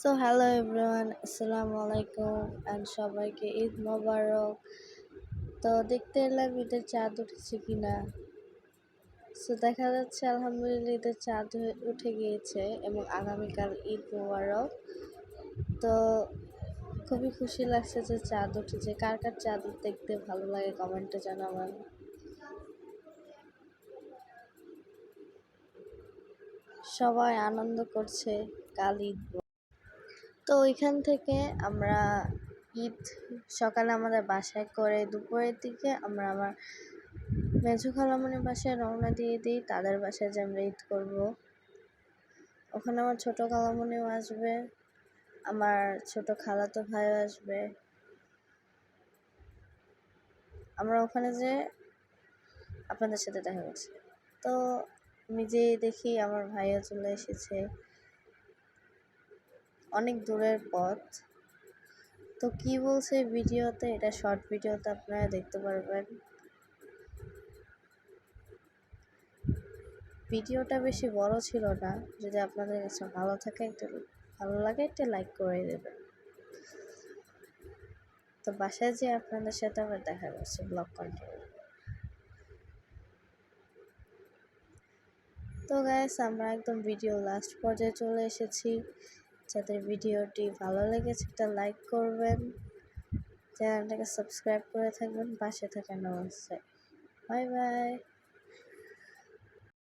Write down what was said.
So hello everyone, আসসালামু আলাইকুম and সবাইকে ঈদ মোবারক। তো দেখতে এলাম ঈদের চাঁদ উঠেছে কিনা। সো দেখা যাচ্ছে আলহামদুলিল্লাহ ঈদের চাঁদ উঠে গিয়েছে এবং আগামীকাল ঈদ মোবারক। তো খুবই খুশি লাগছে যে চাঁদ উঠেছে। কার কার চাঁদ দেখতে ভালো লাগে কমেন্টে জানাবেন। সবাই আনন্দ করছে কাল ঈদ। তো ওইখান থেকে আমরা ঈদ সকালে আমাদের বাসায় করে দুপুরের দিকে আমরা আমার মেজো খালামণির বাসায় রওনা দিয়ে দিই। তাদের বাসায় যে আমরা ঈদ করবো। ওখানে আমার ছোট খালামণিও আসবে, আমার ছোট খালাতো ভাইও আসবে। আমরা ওখানে যে আপনাদের সাথে দেখা করছি। তো আমি যে দেখি আমার ভাইও চলে এসেছে, অনেক দূরের পথ। তো কি বলছে ভিডিওতে, এটা শর্ট ভিডিওতে আপনারা দেখতে পারবেন। ভিডিওটা বেশি বড় ছিল না। যদি আপনাদের কাছে ভালো লাগে একটা লাইক করে দেবেন। তো বাসায় যে আপনাদের সাথে আবার দেখা করছে ব্লগ কন্টিনিউ। তো গাইস, আমরা একদম ভিডিও লাস্ট পর্যায়ে চলে এসেছি। যাদের ভিডিওটি ভালো লেগেছে একটা লাইক করবেন, চ্যানেলটাকে সাবস্ক্রাইব করে থাকবেন, পাশে থাকেন অবশ্যই। Bye bye.